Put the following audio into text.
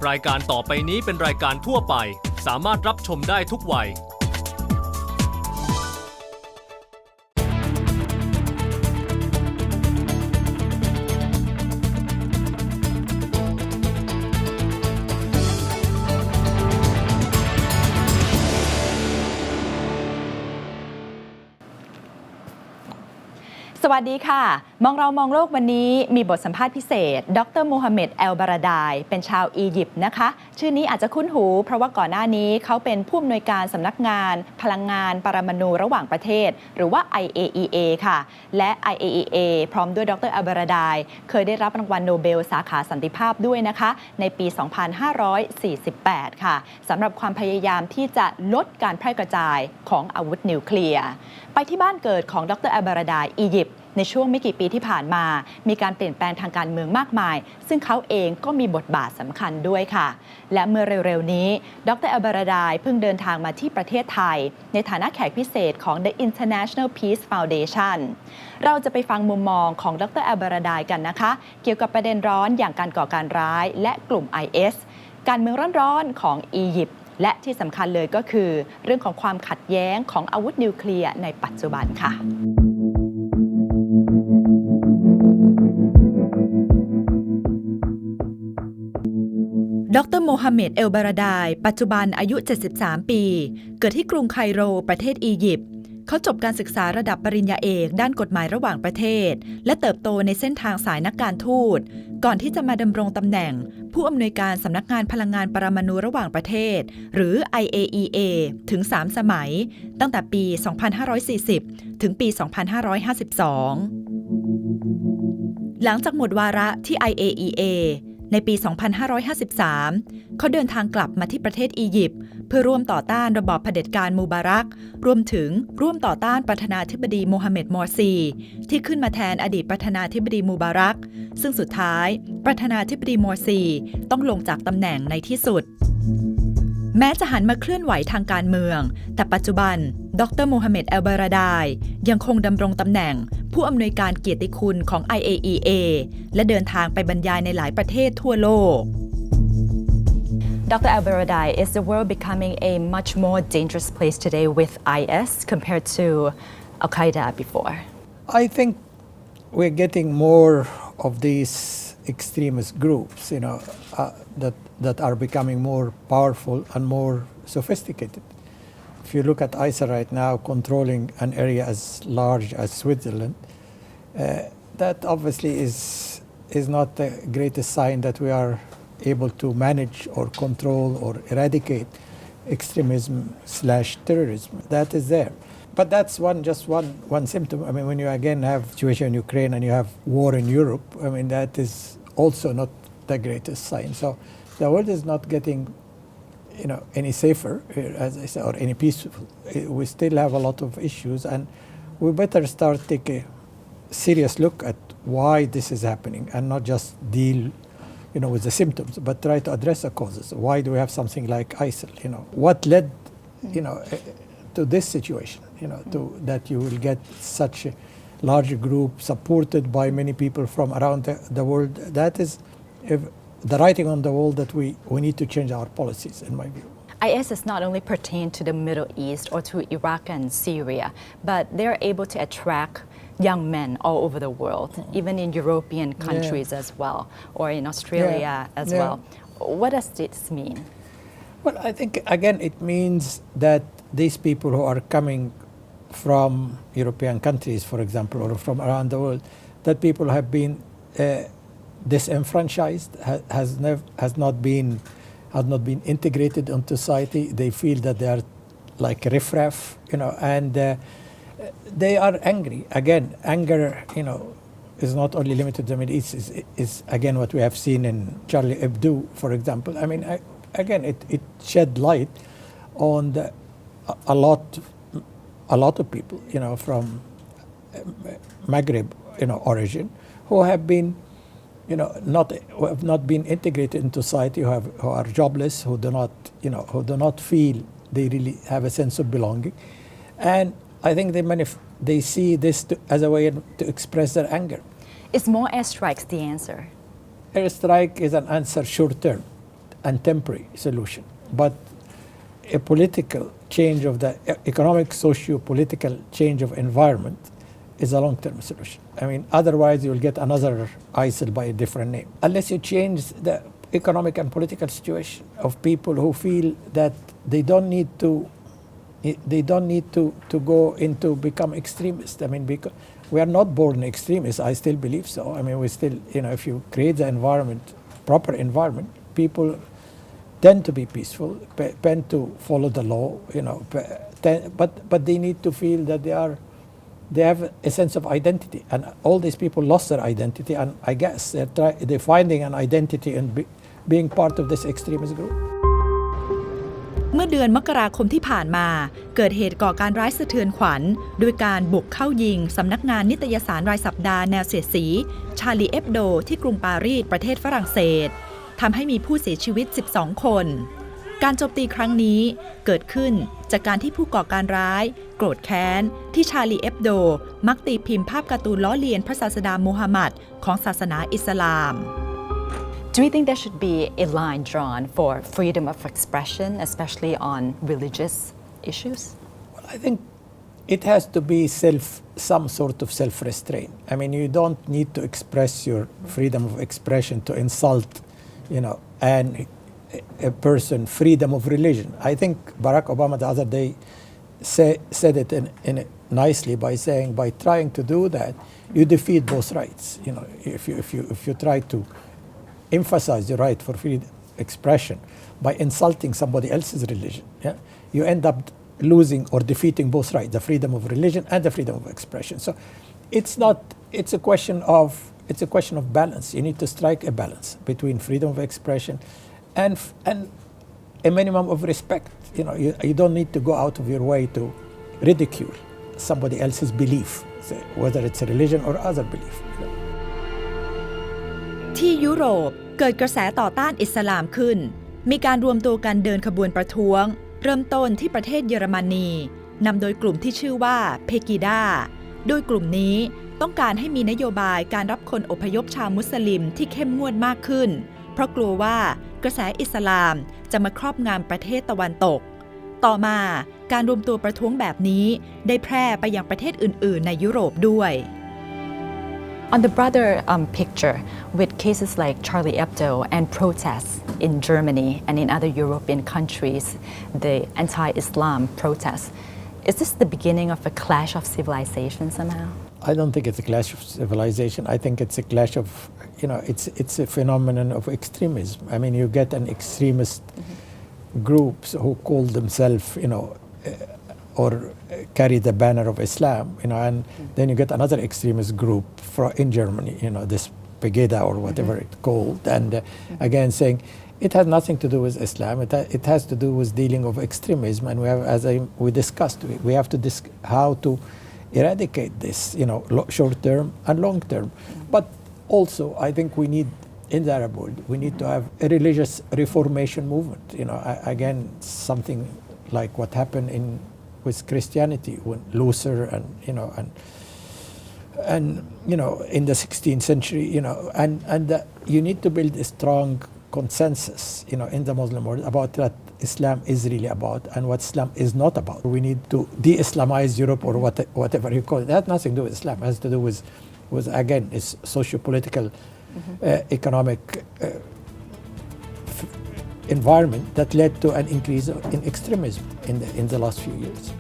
รายการต่อไปนี้เป็นรายการทั่วไปสามารถรับชมได้ทุกวัยสวัสดีค่ะมองเรามองโลกวันนี้มีบทสัมภาษณ์พิเศษดร. โมฮัมเหม็ด เอลบาราไดเป็นชาวอียิปต์นะคะชื่อนี้อาจจะคุ้นหูเพราะว่าก่อนหน้านี้เขาเป็นผู้อำนวยการสำนักงานพลังงานปรมาณูระหว่างประเทศหรือว่า IAEA ค่ะและ IAEA พร้อมด้วยดร. เอลบาราไดเคยได้รับรางวัลโนเบลสาขาสันติภาพด้วยนะคะในปี 2548 ค่ะสำหรับความพยายามที่จะลดการแพร่กระจายของอาวุธนิวเคลียร์ไปที่บ้านเกิดของดร. เอลบาราไดอียิปต์ในช่วงไม่กี่ปีที่ผ่านมามีการเปลี่ยนแปลงทางการเมืองมากมายซึ่งเขาเองก็มีบทบาทสำคัญด้วยค่ะและเมื่อเร็วๆนี้ดร. เอลบาราไดเพิ่งเดินทางมาที่ประเทศไทยในฐานะแขกพิเศษของ The International Peace Foundation เราจะไปฟังมุมมองของดร. เอลบาราไดกันนะคะเกี่ยวกับประเด็นร้อนอย่างการก่อการร้ายและกลุ่ม IS การเมืองร้อนๆของอียิปต์และที่สำคัญเลยก็คือเรื่องของความขัดแย้งของอาวุธนิวเคลียร์ในปัจจุบันค่ะดร. โมฮัมเหม็ด เอลบาราไดปัจจุบันอายุ 73 ปี เกิดที่กรุงไคโรประเทศอียิปต์เขาจบการศึกษาระดับปริญญาเอกด้านกฎหมายระหว่างประเทศและเติบโตในเส้นทางสายนักการทูตก่อนที่จะมาดำรงตำแหน่งผู้อำนวยการสำนักงานพลังงานปรมาณูระหว่างประเทศหรือ IAEA ถึง 3 สมัยตั้งแต่ปี 2540 ถึงปี 2552 หลังจากหมดวาระที่ IAEAในปี 2553 เขาเดินทางกลับมาที่ประเทศอียิปต์เพื่อร่วมต่อต้านระบอบเผด็จการมูบารักรวมถึงร่วมต่อต้านประธานาธิบดีโมฮัมเหม็ด มอร์ซีที่ขึ้นมาแทนอดีตประธานาธิบดีมูบารักซึ่งสุดท้ายประธานาธิบดีมอร์ซีต้องลงจากตำแหน่งในที่สุดแม้จะหันมาเคลื่อนไหวทางการเมืองแต่ปัจจุบันดร. โมฮัมเหม็ด เอลบาราไดยังคงดำรงตำแหน่งผู้อำนวยการเกียรติคุณของ IAEA และเดินทางไปบรรยายในหลายประเทศทั่วโลก Dr. Elbaradei, is the world becoming a much more dangerous place today with IS compared to Al-Qaeda before? I think we're getting more of these extremist groups, that are becoming more powerful and more sophisticated. If you look at ISIL right now controlling an area as large as Switzerland, that obviously is not the greatest sign that we are able to manage or control or eradicate extremism/terrorism. That is there. But that's just one symptom. I mean, when you again have situation in Ukraine and you have war in Europe, I mean, that is also not the greatest sign. So the world is not getting any safer, as I said, or any peaceful. We still have a lot of issues, and we better start take a serious look at why this is happening and not just deal with the symptoms, but try to address the causes. Why do we have something like ISIL? What led to this situation, to that you will get such a large group supported by many people from around the world. That is the writing on the wall that we need to change our policies, in my view. IS does not only pertain to the Middle East or to Iraq and Syria, but they're able to attract young men all over the world, even in European countries as well, or in Australia as well. What does this mean? Well, I think, again, it means that these people who are coming from European countries, for example, or from around the world, that people have been disenfranchised, has not been integrated into society. They feel that they are like riffraff, and they are angry. Again, anger, is not only limited to the Middle East. Is again what we have seen in Charlie Hebdo, for example. I mean, again, it shed light on a lot of people, from Maghreb, origin, who have been, who have not been integrated into society, who are jobless, who do not feel they really have a sense of belonging, and I think they see this as a way to express their anger. Is more airstrikes the answer? Airstrike is an answer short term. and temporary solution. But a political change of the economic, socio-political change of environment is a long-term solution. I mean, otherwise you'll get another ISIL by a different name. Unless you change the economic and political situation of people who feel that they don't need to go into become extremists. I mean, because we are not born extremists. I still believe so. I mean, we still, if you create the environment, proper environment, people tend to be peaceful, tend to follow the law, but they need to feel that they have a sense of identity, and all these people lost their identity, and I guess they're finding an identity in being part of this extremist group. เมื่อเดือนมกราคมที่ผ่านมาเกิดเหตุก่อการร้ายสะเทือนขวัญด้วยการบุกเข้ายิงสำนักงานนิตยสารรายสัปดาห์แนวเสียดสีชาลีเอบโดที่กรุงปารีสประเทศฝรั่งเศสทำให้มีผู้เสียชีวิต 12 คน การโจมตีครั้งนี้เกิดขึ้นจากการที่ผู้ก่อการร้ายโกรธแค้นที่ชาลีเอบโดมักตีพิมพ์ภาพการ์ตูนล้อเลียนพระศาสดามูฮัมหมัดของศาสนาอิสลาม Do you think there should be a line drawn for freedom of expression, especially on religious issues? Well, I think it has to be some sort of self-restraint. I mean, you don't need to express your freedom of expression to insult, and a person freedom of religion. I think Barack Obama the other day said it nicely by saying, by trying to do that, you defeat both rights. If you try to emphasize the right for free expression by insulting somebody else's religion, you end up losing or defeating both rights, the freedom of religion and the freedom of expression. So it's a question of balance. You need to strike a balance between freedom of expression and a minimum of respect. You don't need to go out of your way to ridicule somebody else's belief, whether it's a religion or other belief. ที่ยุโรปเกิดกระแสต่อต้านอิสลามขึ้นมีการรวมตัวกันเดินขบวนประท้วงเริ่มต้นที่ประเทศเยอรมนีนำโดยกลุ่มที่ชื่อว่าเพกิดาโดยกลุ่มนี้ต้องการให้มีนโยบายการรับคนอพยพชาวมุสลิมที่เข้มงวดมากขึ้นเพราะกลัวว่ากระแสอิสลามจะมาครอบงำประเทศตะวันตกต่อมาการรวมตัวประท้วงแบบนี้ได้แพร่ไปยังประเทศอื่นๆในยุโรปด้วย On the broader picture, with cases like Charlie Hebdo and protests in Germany and in other European countries, the anti-Islam protests, is this the beginning of a clash of civilization somehow? I don't think it's a clash of civilization. I think it's a clash of, it's a phenomenon of extremism. I mean, you get an extremist groups who call themselves, or carry the banner of Islam, and then you get another extremist group in Germany, this Pegida or whatever it's called, and again saying it has nothing to do with Islam. It has to do with dealing of extremism, and we have, as we discussed, we have to how to eradicate this, short term and long term. But also, I think we need in the Arab world, we need to have a religious reformation movement. Again, something like what happened with Christianity when Luther and in the 16th century, and you need to build a strong consensus, in the Muslim world about what Islam is really about and what Islam is not about. We need to de-Islamize Europe or whatever you call it. It has nothing to do with Islam. It has to do with again, it's socio-political, economic environment that led to an increase in extremism in the last few years.